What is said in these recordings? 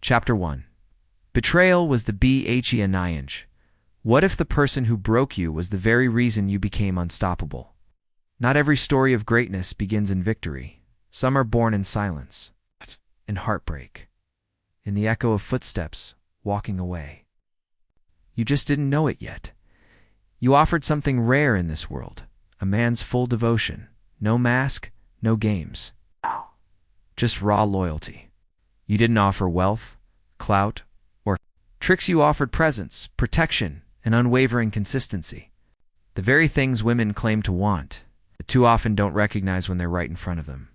Chapter 1. Betrayal was the BHE. What if the person who broke you was the very reason you became unstoppable? Not every story of greatness begins in victory. Some are born in silence, in heartbreak, in the echo of footsteps walking away. You just didn't know it yet. You offered something rare in this world, a man's full devotion. No mask, no games. Just raw loyalty. You didn't offer wealth, clout, or tricks. You offered presence, protection, and unwavering consistency. The very things women claim to want, but too often don't recognize when they're right in front of them.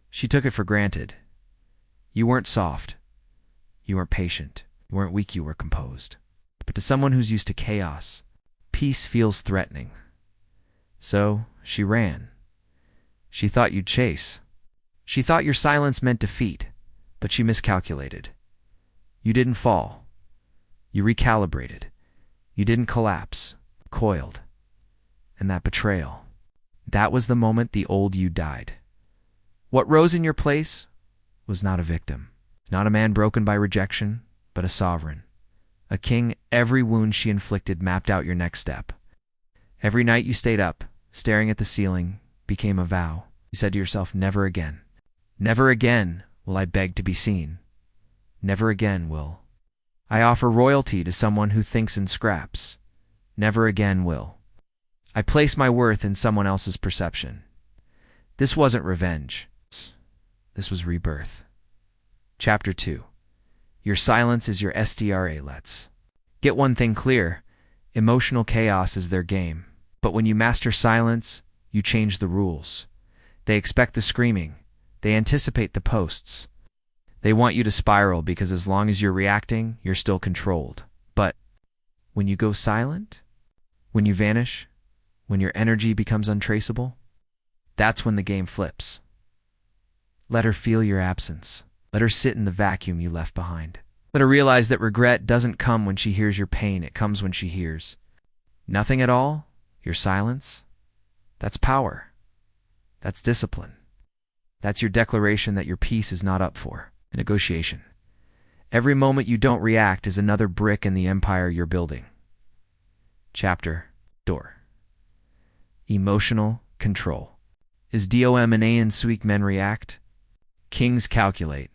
She took it for granted. You weren't soft. You weren't patient. You weren't weak. You were composed. But to someone who's used to chaos, peace feels threatening. So she ran. She thought you'd chase. She thought your silence meant defeat, but she miscalculated. You didn't fall. You recalibrated. You didn't collapse, coiled. And that betrayal, that was the moment the old you died. What rose in your place was not a victim, not a man broken by rejection, but a sovereign. A king. Every wound she inflicted mapped out your next step. Every night you stayed up, staring at the ceiling, became a vow. You said to yourself, never again. Never again will I beg to be seen. Never again will I offer royalty to someone who thinks in scraps. Never again will I place my worth in someone else's perception. This wasn't revenge. This was rebirth. Chapter 2. Your silence is your SDRA. Let's get one thing clear. Emotional chaos is their game. But when you master silence, you change the rules. They expect the screaming. They anticipate the posts. They want you to spiral because as long as you're reacting, you're still controlled. But when you go silent, when you vanish, when your energy becomes untraceable, that's when the game flips. Let her feel your absence. Let her sit in the vacuum you left behind. Let her realize that regret doesn't come when she hears your pain. It comes when she hears nothing at all, your silence. That's power. That's discipline. That's your declaration that your peace is not up for negotiation. Every moment you don't react is another brick in the empire you're building. Chapter 2. Emotional control. Is DOMINAN weak men react? Kings calculate.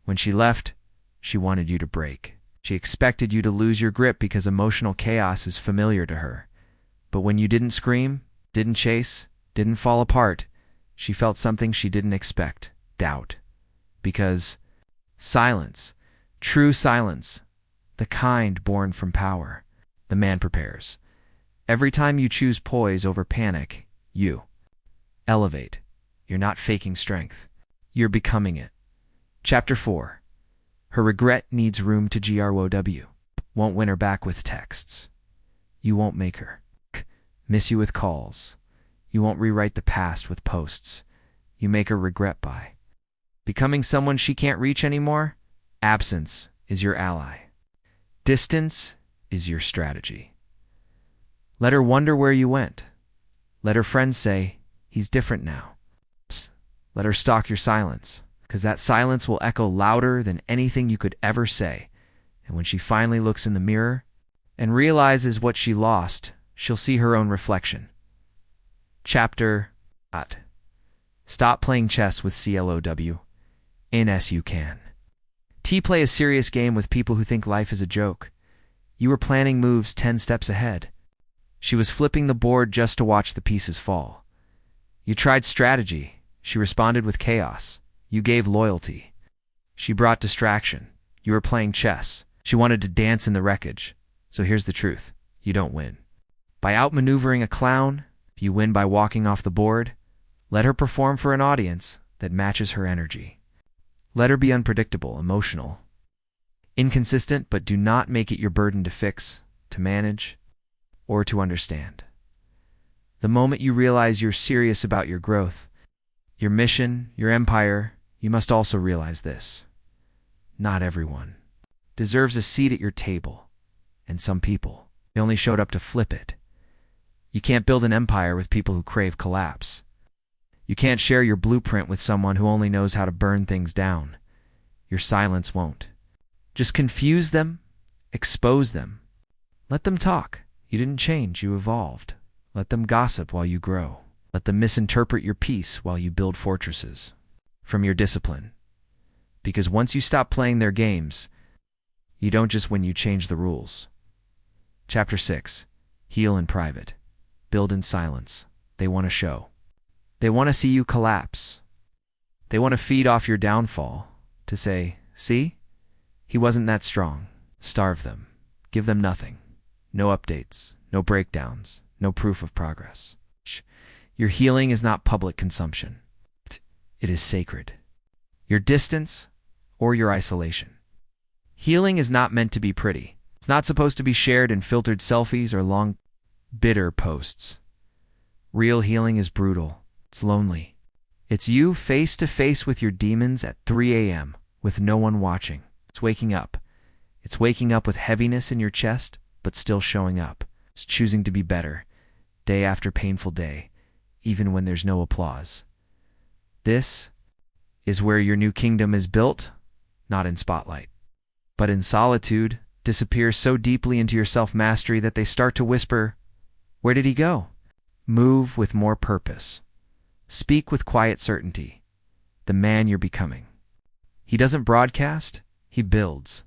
When she left, she wanted you to break. She expected you to lose your grip because emotional chaos is familiar to her. But when you didn't scream, didn't chase, didn't fall apart, she felt something she didn't expect. Doubt. Because silence, true silence, the kind born from power, the man prepares. Every time you choose poise over panic, you elevate. You're not faking strength. You're becoming it. Chapter 4. Her regret needs room to grow. Won't win her back with texts. You won't make her miss you with calls. You won't rewrite the past with posts. You make her regret by becoming someone she can't reach anymore. Absence is your ally. Distance is your strategy. Let her wonder where you went. Let her friends say, he's different now. Psst. Let her stalk your silence, because that silence will echo louder than anything you could ever say. And when she finally looks in the mirror and realizes what she lost, she'll see her own reflection. Chapter 8. Stop playing chess with CLOW. NS you can. Play a serious game with people who think life is a joke. You were planning moves 10 steps ahead. She was flipping the board just to watch the pieces fall. You tried strategy. She responded with chaos. You gave loyalty. She brought distraction. You were playing chess. She wanted to dance in the wreckage. So here's the truth. You don't win by outmaneuvering a clown. You win by walking off the board. Let her perform for an audience that matches her energy. Let her be unpredictable, emotional, inconsistent, but do not make it your burden to fix, to manage, or to understand. The moment you realize you're serious about your growth, your mission, your empire, you must also realize this. Not everyone deserves a seat at your table, and some people, they only showed up to flip it. You can't build an empire with people who crave collapse. You can't share your blueprint with someone who only knows how to burn things down. Your silence won't Just confuse them, expose them. Let them talk. You didn't change, you evolved. Let them gossip while you grow. Let them misinterpret your peace while you build fortresses from your discipline. Because once you stop playing their games, you don't just win, you change the rules. Chapter 6. Heal in private. Build in silence. They want to show. They want to see you collapse. They want to feed off your downfall, to say, see? He wasn't that strong. Starve them. Give them nothing. No updates, no breakdowns, no proof of progress. Your healing is not public consumption. It is sacred. Your distance or your isolation. Healing is not meant to be pretty. It's not supposed to be shared in filtered selfies or long, bitter posts. Real healing is brutal. It's lonely. It's you face to face with your demons at 3 a.m. with no one watching. It's waking up. It's waking up with heaviness in your chest, but still showing up. It's choosing to be better, day after painful day, even when there's no applause. This is where your new kingdom is built, not in spotlight, but in solitude. Disappear so deeply into your self-mastery that they start to whisper, "Where did he go?" Move with more purpose. Speak with quiet certainty. The man you're becoming. He doesn't broadcast, he builds.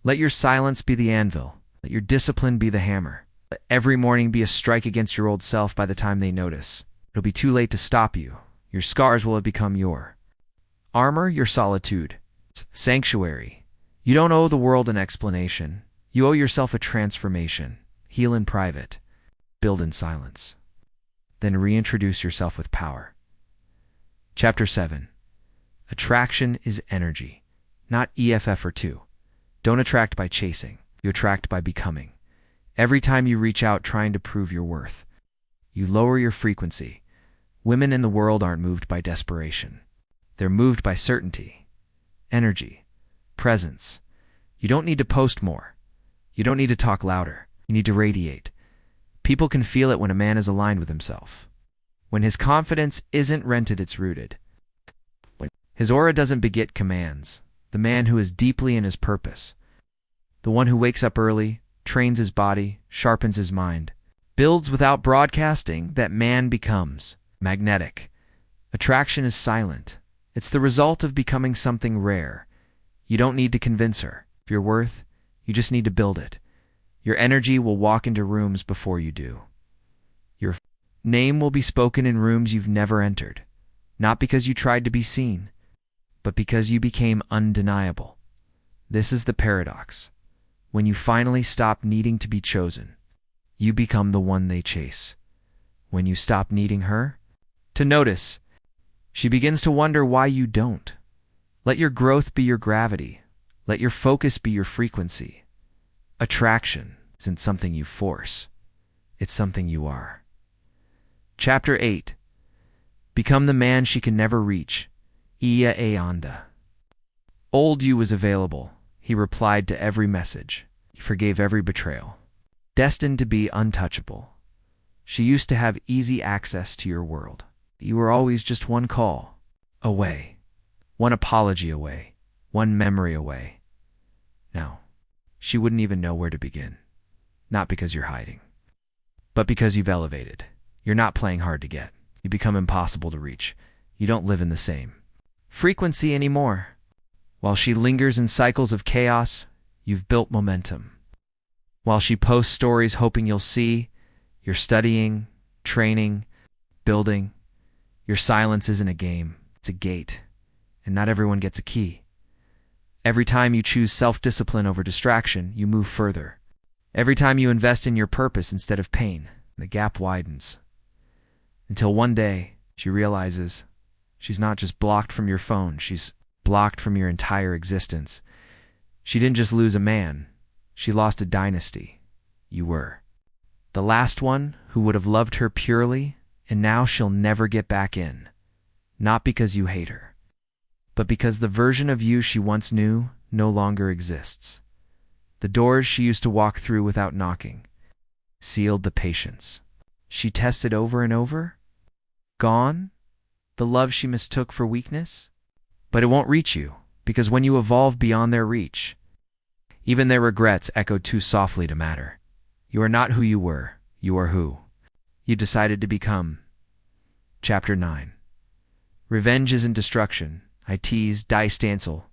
Let your silence be the anvil. Let your discipline be the hammer. Let every morning be a strike against your old self. By the time they notice, it'll be too late to stop you. Your scars will have become your armor, your solitude. It's sanctuary. You don't owe the world an explanation. You owe yourself a transformation. Heal in private. Build in silence. Then reintroduce yourself with power. Chapter 7. Attraction is energy, not EFF or 2. Don't attract by chasing. You attract by becoming. Every time you reach out trying to prove your worth, you lower your frequency. Women in the world aren't moved by desperation. They're moved by certainty, energy, presence. You don't need to post more. You don't need to talk louder. You need to radiate. People can feel it when a man is aligned with himself. When his confidence isn't rented, it's rooted. His aura doesn't beget commands. The man who is deeply in his purpose. The one who wakes up early, trains his body, sharpens his mind, builds without broadcasting, that man becomes magnetic. Attraction is silent. It's the result of becoming something rare. You don't need to convince her of your worth. You just need to build it. Your energy will walk into rooms before you do. Your name will be spoken in rooms you've never entered, not because you tried to be seen, but because you became undeniable. This is the paradox. When you finally stop needing to be chosen, you become the one they chase. When you stop needing her to notice, she begins to wonder why you don't. Let your growth be your gravity. Let your focus be your frequency. Attraction isn't something you force. It's something you are. Chapter 8. Become the man she can never reach. Iya Aonda. Old you was available. He replied to every message. He forgave every betrayal. Destined to be untouchable. She used to have easy access to your world. You were always just one call away. One apology away. One memory away. Now, she wouldn't even know where to begin. Not because you're hiding, but because you've elevated. You're not playing hard to get. You become impossible to reach. You don't live in the same frequency anymore. While she lingers in cycles of chaos, you've built momentum. While she posts stories hoping you'll see, you're studying, training, building. Your silence isn't a game, it's a gate. And not everyone gets a key. Every time you choose self-discipline over distraction, you move further. Every time you invest in your purpose instead of pain, the gap widens. Until one day, she realizes she's not just blocked from your phone, she's blocked from your entire existence. She didn't just lose a man, she lost a dynasty. You were the last one who would have loved her purely, and now she'll never get back in. Not because you hate her, but because the version of you she once knew no longer exists. The doors she used to walk through without knocking sealed the patience she tested over and over. Gone, the love she mistook for weakness. But it won't reach you, because when you evolve beyond their reach, Even their regrets echoed too softly to matter. You are not who you were. You are who you decided to become. Chapter 9. Revenge isn't destruction. I tease, die Stancil.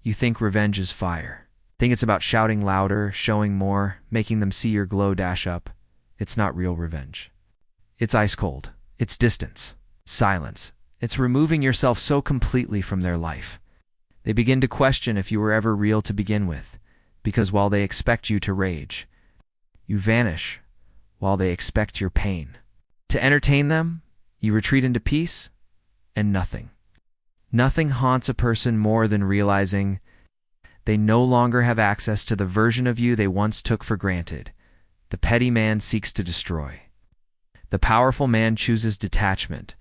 You think revenge is fire. Think it's about shouting louder, showing more, making them see your glow dash up. It's not real revenge. It's ice cold. It's distance. Silence. It's removing yourself so completely from their life. They begin to question if you were ever real to begin with, because while they expect you to rage, you vanish while they expect your pain. To entertain them, you retreat into peace and nothing. Nothing haunts a person more than realizing they no longer have access to the version of you they once took for granted. The petty man seeks to destroy. The powerful man chooses detachment.